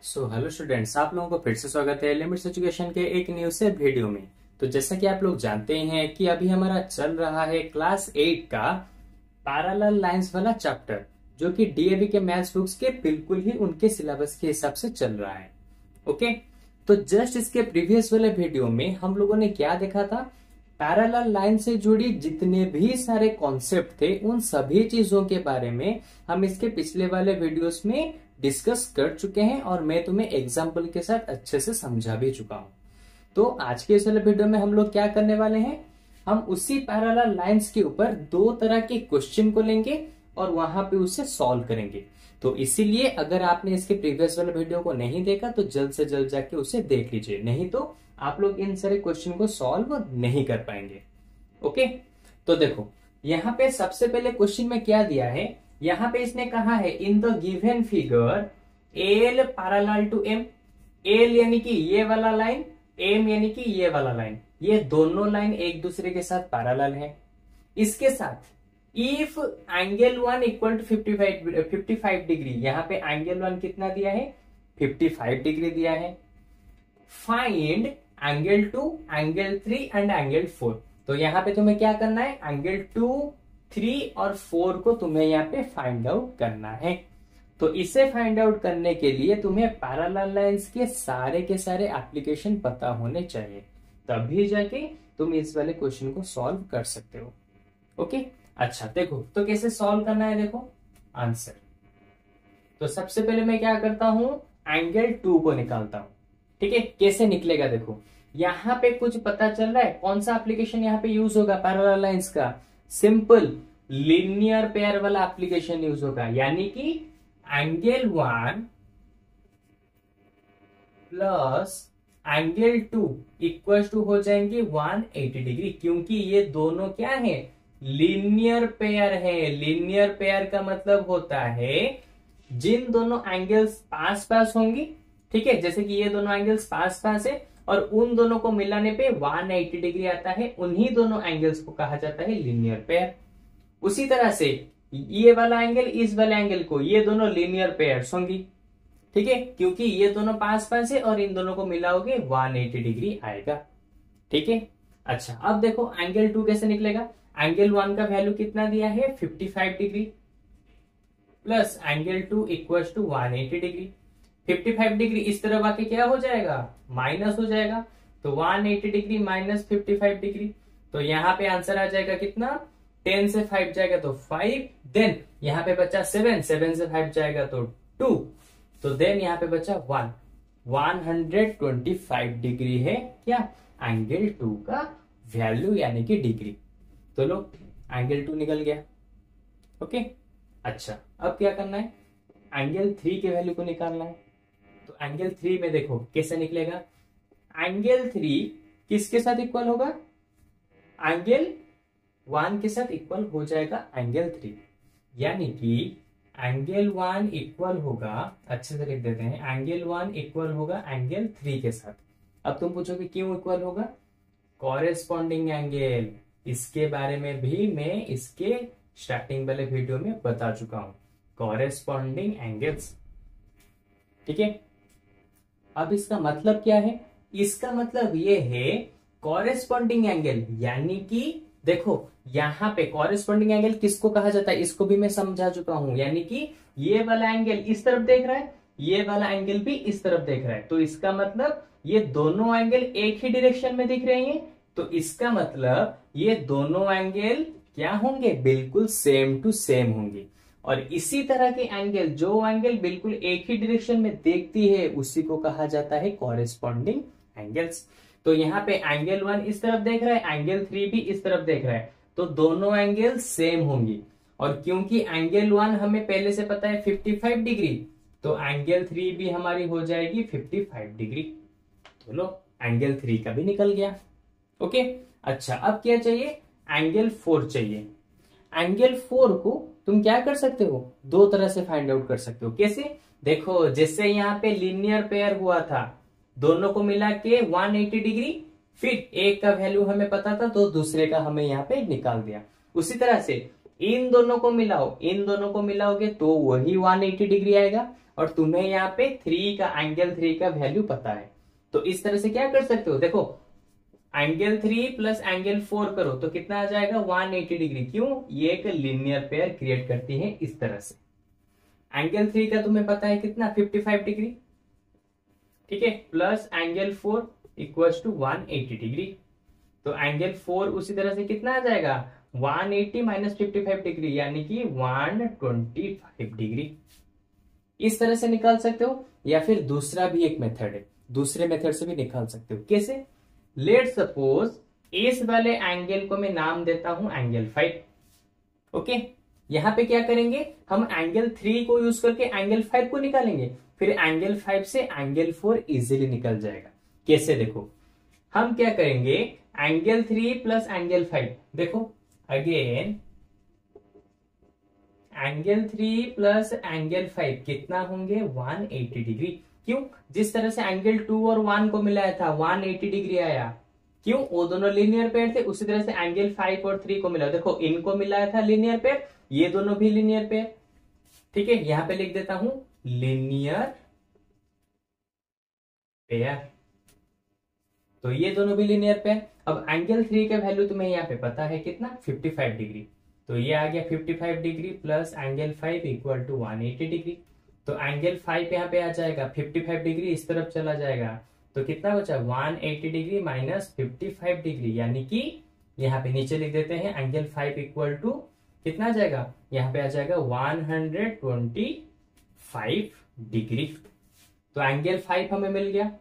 Hello students, आप लोगों को फिर से स्वागत है लिमिट्स एजुकेशन के एक न्यू से वीडियो में। तो जैसा कि आप लोग जानते हैं कि अभी हमारा चल रहा है क्लास 8 का पैरेलल लाइंस वाला चैप्टर, जो कि डीएवी के मैथ्स बुक्स के बिल्कुल ही उनके सिलेबस के हिसाब से चल रहा है। ओके, तो जस्ट इसके प्रीवियस वाले वीडियो में हम लोगों ने क्या देखा था, पैरेलल लाइन से जुड़ी जितने भी सारे कॉन्सेप्ट थे उन सभी चीजों के बारे में हम इसके पिछले वाले वीडियोस में डिस्कस कर चुके हैं और मैं तुम्हें एग्जाम्पल के साथ अच्छे से समझा भी चुका हूं। तो आज के इस वाले वीडियो में हम लोग क्या करने वाले हैं, हम उसी पैरेलल लाइंस के ऊपर दो तरह के क्वेश्चन को लेंगे और वहां पे उसे सॉल्व करेंगे। तो इसीलिए अगर आपने इसके प्रीवियस वाले वीडियो को नहीं देखा तो जल्द से जल्द जाके उसे देख लीजिए, नहीं तो आप लोग इन सारे क्वेश्चन को सॉल्व नहीं कर पाएंगे। ओके, तो देखो यहाँ पे सबसे पहले क्वेश्चन में क्या दिया है, यहाँ पे इसने कहा है in the given figure L parallel to M. L यानी कि ये वाला लाइन, एम यानी कि ये वाला लाइन, ये दोनों लाइन एक दूसरे के साथ पैरेलल है। इसके साथ if angle one equal to 55 degree, यहाँ पे एंगल वन कितना दिया है, 55 डिग्री दिया है। Find angle two, angle three and angle four. तो यहाँ पे तुम्हें क्या करना है, एंगल 2, 3 और 4 को तुम्हें यहाँ पे फाइंड आउट करना है। तो इसे फाइंड आउट करने के लिए तुम्हें पैरेलल लाइंस के सारे एप्लीकेशन पता होने चाहिए, तभी जाके तुम इस वाले क्वेश्चन को सॉल्व कर सकते हो। ओके, अच्छा देखो तो कैसे सॉल्व करना है, देखो आंसर। तो सबसे पहले मैं क्या करता हूं, एंगल 2 को निकालता हूं। ठीक है, कैसे निकलेगा देखो, यहां पे कुछ पता चल रहा है, कौन सा एप्लीकेशन यहाँ पे यूज होगा पैरेलल लाइंस का, सिंपल लीनियर पेयर वाला एप्लीकेशन यूज होगा। यानी कि angle 1 plus angle 2 equal to हो जाएंगे 180 डिग्री, क्योंकि ये दोनों क्या है, लीनियर पेयर है। लीनियर पेयर का मतलब होता है जिन दोनों एंगल्स पास पास होंगी, ठीक है, जैसे कि ये दोनों एंगल्स पास पास है और उन दोनों को मिलाने पे 180 डिग्री आता है, उन्हीं दोनों एंगल्स को कहा जाता है लीनियर पेयर। उसी तरह से ये वाला एंगल इस वाले एंगल को, ये दोनों लीनियर पेयर्स होंगी, ठीक है, क्योंकि ये दोनों पास पास है और इन दोनों को मिलाओगे 180 डिग्री आएगा। ठीक है, अच्छा अब देखो एंगल 2 कैसे निकलेगा। एंगल 1 का वैल्यू कितना दिया है, 55 degree plus angle 2 equal to 180 degree. 55 degree इस तरफ आके क्या हो जाएगा, माइनस हो जाएगा। तो 180 डिग्री माइनस 55 डिग्री, तो यहाँ पे आंसर आ जाएगा कितना, 10 से 5 जाएगा तो 5, देन यहाँ पे बचा 7, 7 से 5 जाएगा तो 2, तो देन यहाँ पे बचा 1, 125 डिग्री है क्या, एंगल 2 का वैल्यू यानी कि डिग्री। तो लो एंगल 2 निकल गया। ओके, अच्छा अब क्या करना है, एंगल 3 के वैल्यू को निकालना है। तो एंगल 3 में देखो कैसे निकलेगा, एंगल 3 किसके साथ इक्वल होगा, एंगल 1 के साथ इक्वल हो जाएगा एंगल 3, यानी कि एंगल 1 इक्वल होगा, अच्छे से लिख देते हैं, एंगल 1 इक्वल होगा एंगल 3 के साथ। अब तुम पूछोगे क्यों इक्वल होगा, कॉरेस्पॉन्डिंग एंगल, इसके बारे में भी मैं इसके स्टार्टिंग वाले वीडियो में बता चुका हूं, कॉरेस्पॉन्डिंग एंगल्स। ठीक है, अब इसका मतलब क्या है, इसका मतलब ये है कॉरेस्पॉन्डिंग एंगल, यानी कि देखो यहां पे कॉरेस्पॉन्डिंग एंगल किसको कहा जाता है, इसको भी मैं समझा चुका हूं। यानी कि ये वाला एंगल इस तरफ देख रहा है, ये वाला एंगल भी इस तरफ देख रहा है, तो इसका मतलब ये दोनों एंगल एक ही डायरेक्शन में दिख रहे हैं। तो इसका मतलब ये दोनों एंगल क्या होंगे, बिल्कुल सेम टू सेम होंगे। और इसी तरह के एंगल, जो एंगल बिल्कुल एक ही डायरेक्शन में देखती है, उसी को कहा जाता है कॉरेस्पॉन्डिंग एंगल्स। तो यहाँ पे एंगल 1 इस तरफ देख रहा है, एंगल 3 भी इस तरफ देख रहा है, तो दोनों एंगल सेम होंगी। और क्योंकि एंगल 1 हमें पहले से पता है 55 डिग्री, तो एंगल 3 भी हमारी हो जाएगी 55 डिग्री। तो लो एंगल 3 का भी निकल गया। ओके, अच्छा अब क्या चाहिए, एंगल 4 चाहिए। एंगल 4 को तुम क्या कर सकते हो, दो तरह से फाइंड आउट कर सकते हो। कैसे, देखो जैसे यहाँ पे लीनियर पेयर हुआ था, दोनों को मिला के 180 डिग्री, फिर एक का वैल्यू हमें पता था तो दूसरे का हमें यहाँ पे निकाल दिया। उसी तरह से इन दोनों को मिलाओ, इन दोनों को मिलाओगे तो वही 180 डिग्री आएगा। और तुम्हें यहाँ पे 3 का एंगल 3 का वैल्यू पता है। तो इस तरह से क्या कर सकते हो, देखो एंगल 3 प्लस एंगल 4 करो तो कितना आ जाएगा 180 डिग्री। क्यों, ये एक लीनियर पेयर क्रिएट करती है इस तरह से। एंगल 3 का तुम्हें पता है कितना 55 डिग्री, ठीक है, plus angle 4 equals to 180 degree. तो एंगल 4 उसी तरह से कितना आ जाएगा 180 माइनस 55 डिग्री यानी कि 125 डिग्री। इस तरह से निकाल सकते हो, या फिर दूसरा भी एक मेथड है, दूसरे मेथड से भी निकाल सकते हो। कैसे, लेट सपोज इस वाले एंगल को मैं नाम देता हूं एंगल 5। ओके, यहां पे क्या करेंगे हम एंगल 3 को यूज करके एंगल 5 को निकालेंगे, फिर एंगल 5 से एंगल 4 इजीली निकल जाएगा। कैसे, देखो हम क्या करेंगे एंगल 3 प्लस एंगल 5, देखो अगेन एंगल 3 प्लस एंगल 5 कितना होंगे 180 डिग्री। क्यों, जिस तरह से एंगल 2 और 1 को मिलाया था 180 डिग्री आया। क्यों, वो दोनों लीनियर पेयर थे। उसी तरह से एंगल 5 और 3 को मिला, देखो इनको मिलाया था लीनियर पेयर, ये दोनों भी लीनियर पेयर। ठीक है, यहां पे लिख देता हूं लीनियर पेयर, तो ये दोनों भी लीनियर पेयर। अब एंगल 3 का वैल्यू तुम्हें यहाँ पे पता है कितना 55 डिग्री, तो ये आ गया 55 degree plus angle 5 equal to 180 degree. तो एंगल 5 यहाँ पे आ जाएगा 55 डिग्री इस तरफ चला जाएगा, तो कितना बचा 180 डिग्री माइनस 55 डिग्री, यानी कि यहाँ पे नीचे लिख देते हैं एंगल 5 इक्वल टू कितना आ जाएगा, यहाँ पे आ जाएगा 125 डिग्री। तो एंगल 5 हमें मिल गया।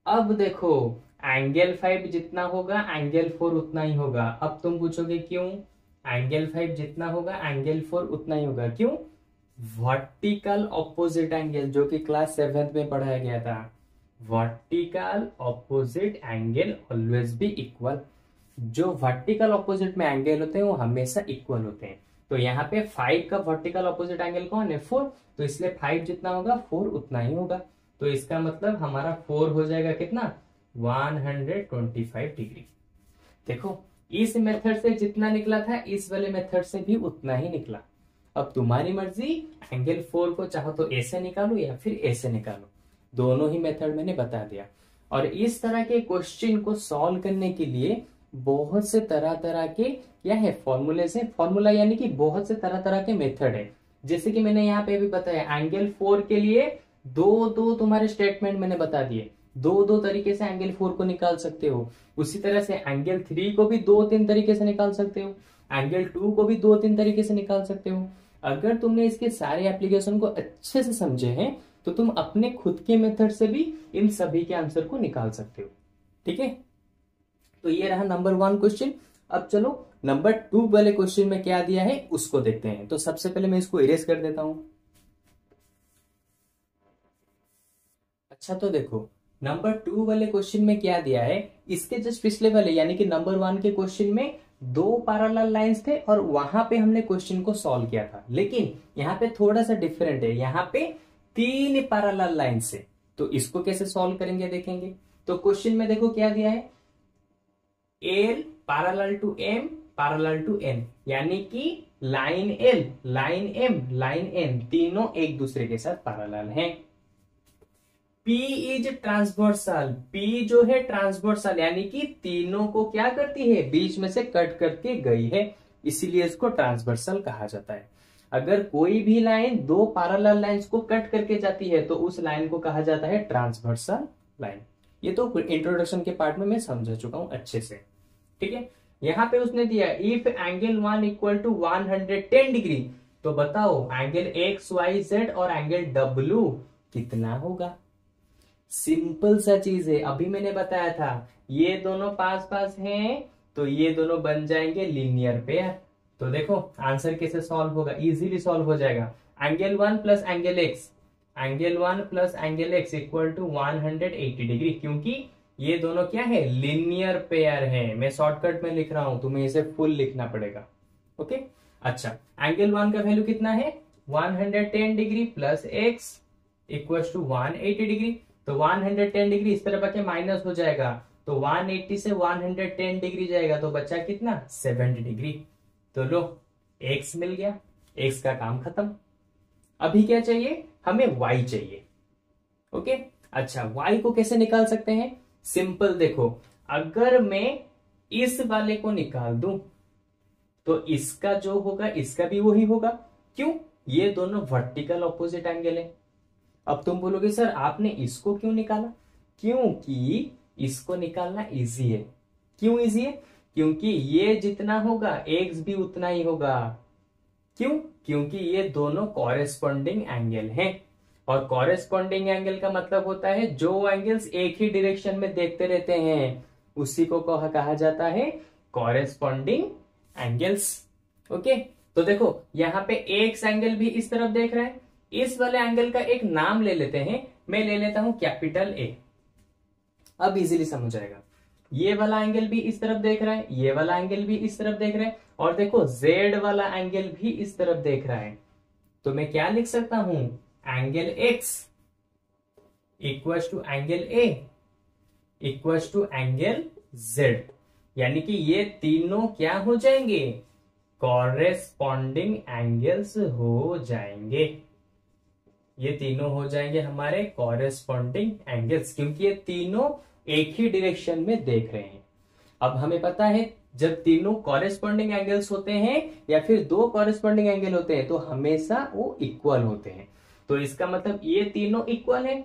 अब देखो एंगल 5 जितना होगा एंगल 4 उतना ही होगा। अब तुम पूछोगे क्यों, एंगल 5 जितना होगा एंगल 4 उतना ही होगा। क्यों, वर्टिकल ऑपोजिट एंगल जो कि क्लास 7th में पढ़ाया गया था, vertical opposite angle always be equal. जो वर्टिकल ऑपोजिट में एंगल होते हैं वो हमेशा इक्वल होते हैं। तो यहाँ पे 5 का वर्टिकल ऑपोजिट एंगल कौन है 4, तो इसलिए 5 जितना होगा 4 उतना ही होगा। तो इसका मतलब हमारा 4 हो जाएगा कितना 125 डिग्री। देखो इस मेथड से जितना निकला था इस वाले मेथड से भी उतना ही निकला। अब तुम्हारी मर्जी, एंगल 4 को चाहो तो ऐसे निकालो या फिर ऐसे निकालो, दोनों ही मेथड मैंने बता दिया। और इस तरह के क्वेश्चन को सॉल्व करने के लिए बहुत से तरह तरह के क्या है फॉर्मूले से, फॉर्मूला यानी कि बहुत से तरह तरह के मेथड है। जैसे कि मैंने यहाँ पे भी बताया एंगल 4 के लिए दो तुम्हारे स्टेटमेंट मैंने बता दिए, दो तरीके से एंगल 4 को निकाल सकते हो। उसी तरह से एंगल 3 को भी 2-3 तरीके से निकाल सकते हो, एंगल 2 को भी 2-3 तरीके से निकाल सकते हो। अगर तुमने इसके सारे एप्लीकेशन को अच्छे से समझे हैं तो तुम अपने खुद के मेथड से भी इन सभी के आंसर को निकाल सकते हो। ठीक है, तो ये रहा नंबर 1 क्वेश्चन। अब चलो नंबर 2 वाले क्वेश्चन में क्या दिया है उसको देखते हैं। तो सबसे पहले मैं इसको इरेज कर देता हूं। अच्छा, तो देखो नंबर 2 वाले क्वेश्चन में क्या दिया है, इसके जस्ट पिछले वाले यानी कि नंबर 1 के क्वेश्चन में 2 पैरेलल लाइंस थे और वहां पे हमने क्वेश्चन को सॉल्व किया था। लेकिन यहाँ पे थोड़ा सा डिफरेंट है, यहाँ पे 3 पैरेलल लाइंस है। तो इसको कैसे सॉल्व करेंगे देखेंगे। तो क्वेश्चन में देखो क्या दिया है, L parallel to M parallel to N, यानी कि line L line M line N तीनों एक दूसरे के साथ पैरेलल हैं। P इज ट्रांसवर्सल, P जो है ट्रांसवर्सल यानी कि तीनों को क्या करती है बीच में से कट करके गई है, इसीलिए इसको ट्रांसवर्सल कहा जाता है। अगर कोई भी लाइन 2 पैरेलल लाइंस को कट करके जाती है तो उस लाइन को कहा जाता है ट्रांसवर्सल लाइन। ये तो इंट्रोडक्शन के पार्ट में मैं समझा चुका हूं अच्छे से। ठीक है, यहां पे उसने दिया if angle 1 equal to 110 degree, तो बताओ एंगल एक्स वाई जेड और एंगल डब्ल्यू कितना होगा। सिंपल सा चीज है, अभी मैंने बताया था ये दोनों पास पास हैं तो ये दोनों बन जाएंगे लीनियर पेयर। तो देखो आंसर कैसे सॉल्व होगा, इजीली सॉल्व हो जाएगा। Angle 1 plus angle X, angle 1 plus angle X equal to 180 degree, क्योंकि ये दोनों क्या है लीनियर पेयर है। मैं शॉर्टकट में लिख रहा हूं, तुम्हें इसे फुल लिखना पड़ेगा। ओके, अच्छा एंगल 1 का वैल्यू कितना है 110 degree plus X equal to 180 degree. तो 110 डिग्री इस तरफ आके माइनस हो जाएगा, तो 180 से 110 डिग्री जाएगा, तो बचा कितना 70 डिग्री। तो लो x मिल गया, x का काम खत्म। अभी क्या चाहिए हमें y चाहिए। ओके, अच्छा y को कैसे निकाल सकते हैं? सिंपल, देखो अगर मैं इस वाले को निकाल दूं तो इसका जो होगा इसका भी वही होगा। क्यों? ये दोनों वर्टिकल ऑपोजिट एंगल है। अब तुम बोलोगे सर आपने इसको क्यों निकाला? क्योंकि इसको निकालना इजी है। क्यों इजी है? क्योंकि ये जितना होगा x भी उतना ही होगा। क्यों? क्योंकि ये दोनों कॉरेस्पॉन्डिंग एंगल हैं, और कॉरेस्पॉन्डिंग एंगल का मतलब होता है जो एंगल्स एक ही डायरेक्शन में देखते रहते हैं उसी को कहा जाता है कॉरेस्पॉन्डिंग एंगल्स। ओके, तो देखो यहाँ पे एक एंगल भी इस तरफ देख रहा है, इस वाले एंगल का एक नाम ले लेते हैं, मैं ले लेता हूं कैपिटल ए। अब इजीली समझ आएगा। ये वाला एंगल भी इस तरफ देख रहा है, ये वाला एंगल भी इस तरफ देख रहा है, और देखो जेड वाला एंगल भी इस तरफ देख रहा है। तो मैं क्या लिख सकता हूं? Angle X equals to angle A equals to angle Z, यानी कि ये तीनों क्या हो जाएंगे? कॉरेस्पॉन्डिंग एंगल्स हो जाएंगे। ये तीनों हो जाएंगे हमारे कॉरेस्पॉन्डिंग एंगल्स, क्योंकि ये तीनों एक ही डायरेक्शन में देख रहे हैं। अब हमें पता है जब तीनों कॉरेस्पॉन्डिंग एंगल्स होते हैं या फिर दो कॉरेस्पॉन्डिंग एंगल होते हैं तो हमेशा वो इक्वल होते हैं। तो इसका मतलब ये तीनों इक्वल है।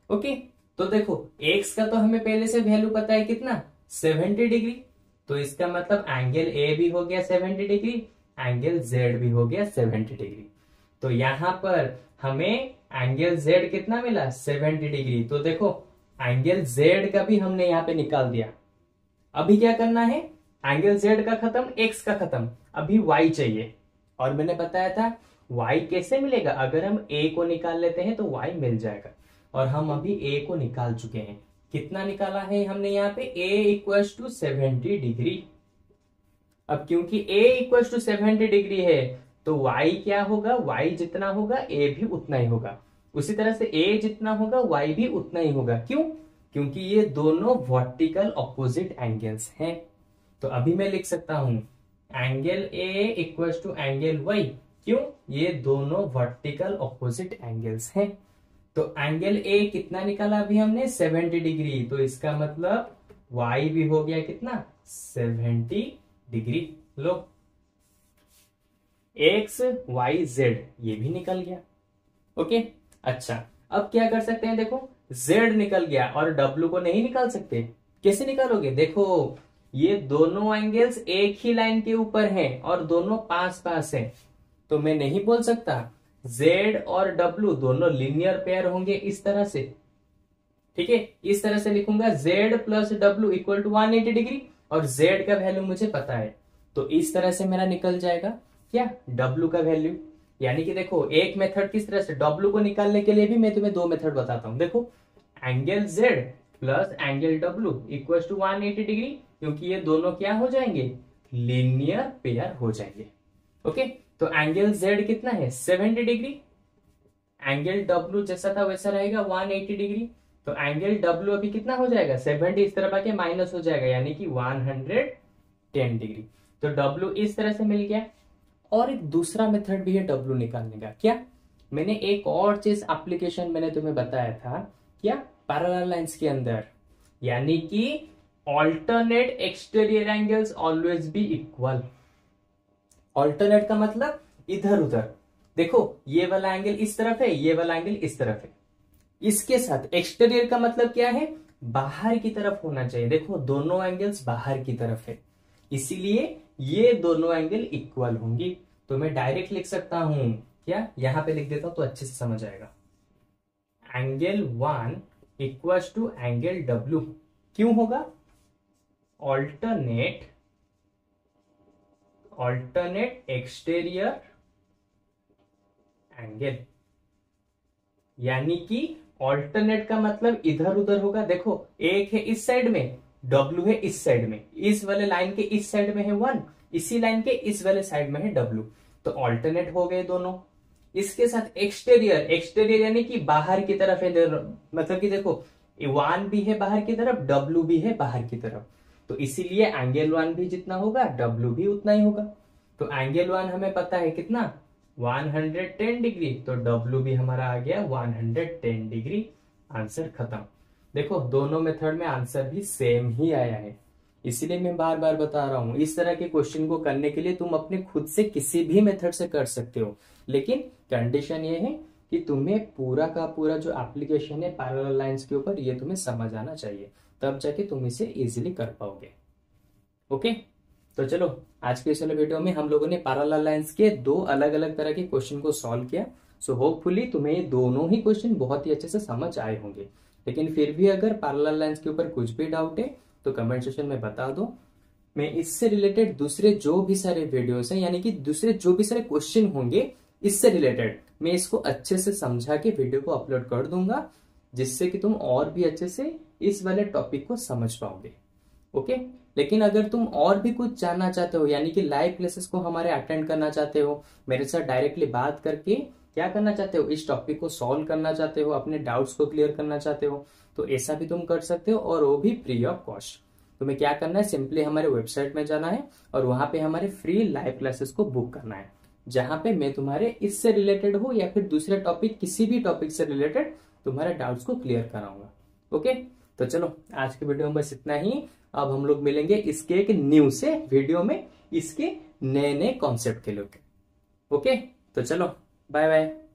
ओके, तो देखो x का तो हमें पहले से वैल्यू पता है कितना? 70 डिग्री। तो इसका मतलब एंगल ए भी हो गया 70 डिग्री, एंगल जेड भी हो गया 70 डिग्री। तो यहां पर हमें एंगल जेड कितना मिला? 70 डिग्री। तो देखो एंगल जेड का भी हमने यहाँ पे निकाल दिया। अभी क्या करना है? एंगल जेड का खत्म, एक्स का खत्म, अभी वाई चाहिए। और मैंने बताया था वाई कैसे मिलेगा? अगर हम ए को निकाल लेते हैं तो वाई मिल जाएगा, और हम अभी ए को निकाल चुके हैं। कितना निकाला है हमने यहाँ पे? ए इक्वल्स टू 70 डिग्री। अब क्योंकि ए इक्वल्स टू 70 डिग्री है तो y क्या होगा? y जितना होगा a भी उतना ही होगा। उसी तरह से a जितना होगा y भी उतना ही होगा। क्यों? क्योंकि ये दोनों वर्टिकल ऑपोजिट एंगल्स हैं। तो अभी मैं लिख सकता हूं angle a equals to angle y। क्यों? ये दोनों वर्टिकल ऑपोजिट एंगल्स हैं। तो एंगल a कितना निकाला अभी हमने? 70 डिग्री। तो इसका मतलब y भी हो गया कितना? 70 डिग्री। लो एक्स वाई जेड ये भी निकल गया। ओके, अच्छा अब क्या कर सकते हैं? देखो जेड निकल गया और डब्ल्यू को नहीं निकाल सकते। कैसे निकालोगे? देखो ये दोनों एंगल्स एक ही लाइन के ऊपर हैं और दोनों पास पास हैं, तो मैं नहीं बोल सकता जेड और डब्ल्यू दोनों लीनियर पेयर होंगे इस तरह से। ठीक है, इस तरह से लिखूंगा Z plus W equal to 180 degree, और जेड का वैल्यू मुझे पता है तो इस तरह से मेरा निकल जाएगा क्या? W का वैल्यू। यानी कि देखो एक मेथड किस तरह से, W को निकालने के लिए भी मैं तुम्हें दो मेथड बताता हूं। देखो angle Z plus angle W equal to 180 degree, क्योंकि ये दोनों क्या हो जाएंगे? लीनियर पेयर हो जाएंगे। ओके, तो एंगल Z कितना है? 70 डिग्री। एंगल W जैसा था वैसा रहेगा 180 डिग्री। तो एंगल W अभी कितना हो जाएगा? 70 इस तरफ आके माइनस हो जाएगा, यानी कि 110 डिग्री। तो W इस तरह से मिल गया। और एक दूसरा मेथड भी है W निकालने का। क्या? मैंने एक और चीज एप्लीकेशन मैंने तुम्हें बताया था, क्या? पैरेलल लाइंस के अंदर, यानी कि alternate exterior angles always be equal. Alternate का मतलब इधर उधर। देखो ये वाला एंगल इस तरफ है, ये वाला एंगल इस तरफ है, इसके साथ एक्सटीरियर का मतलब क्या है? बाहर की तरफ होना चाहिए। देखो दोनों एंगल्स बाहर की तरफ है, इसीलिए ये दोनों एंगल इक्वल होंगी। तो मैं डायरेक्ट लिख सकता हूं, क्या? यहां पे लिख देता हूं तो अच्छे से समझ आएगा। Angle 1 equals to angle W। क्यों होगा? ऑल्टरनेट एक्सटीरियर एंगल, यानी कि ऑल्टरनेट का मतलब इधर उधर होगा। देखो एक है इस साइड में, W है इस साइड में, इस वाले लाइन के इस साइड में है 1, इसी लाइन के इस वाले साइड में है W, तो ऑल्टरनेट हो गए दोनों। इसके साथ एक्सटीरियर यानी कि बाहर की तरफ है, मतलब कि देखो 1 भी है बाहर की तरफ, W भी है बाहर की तरफ, तो इसीलिए एंगल 1 भी जितना होगा W भी उतना ही होगा। तो एंगल 1 हमें पता है कितना? 110 डिग्री, तो W भी हमारा आ गया 110 डिग्री। आंसर खत्म। देखो दोनों मेथड में आंसर भी सेम ही आया है, इसीलिए मैं बार बार बता रहा हूं, इस तरह के क्वेश्चन को करने के लिए तुम अपने खुद से किसी भी मेथड से कर सकते हो, लेकिन कंडीशन ये है कि तुम्हें पूरा का पूरा जो एप्लीकेशन है पैरेलल लाइंस के ऊपर ये तुम्हें समझ आना चाहिए, तब जाके तुम इसे इजीली कर पाओगे। ओके, तो चलो आज के इस वाले वीडियो में हम लोगों ने पैरेलल लाइंस के दो अलग अलग तरह के क्वेश्चन को सॉल्व किया। सो होपफुली तुम्हें ये दोनों ही क्वेश्चन बहुत ही अच्छे से समझ आए होंगे, लेकिन फिर भी अगर पैरेलल लाइंस के ऊपर कुछ भी डाउट है तो कमेंट सेक्शन में बता दो। मैं इससे रिलेटेड दूसरे जो भी सारे वीडियोस हैं, यानी कि दूसरे जो भी सारे क्वेश्चन होंगे इससे रिलेटेड, मैं इसको अच्छे से समझा के वीडियो को अपलोड कर दूंगा, जिससे कि तुम और भी अच्छे से इस वाले टॉपिक को समझ पाओगे। ओके, लेकिन अगर तुम और भी कुछ जानना चाहते हो, यानी कि लाइव क्लासेस को हमारे अटेंड करना चाहते हो, मेरे साथ डायरेक्टली बात करके क्या करना चाहते हो, इस टॉपिक को सॉल्व करना चाहते हो, अपने डाउट्स को क्लियर करना चाहते हो, तो ऐसा भी तुम कर सकते हो, और वो भी फ्री ऑफ कॉस्ट। तुम्हें क्या करना है, सिंपली हमारे वेबसाइट में जाना है और वहां पे हमारे फ्री लाइव क्लासेस को बुक करना है, जहां पे मैं तुम्हारे इससे रिलेटेड हो या फिर दूसरे टॉपिक, किसी भी टॉपिक से रिलेटेड तुम्हारे डाउट्स को क्लियर कराऊंगा। ओके, तो चलो आज के वीडियो में बस इतना ही। अब हम लोग मिलेंगे इसके एक न्यू से वीडियो में, इसके नए नए कॉन्सेप्ट के लिए। ओके, तो चलो बाय बाय।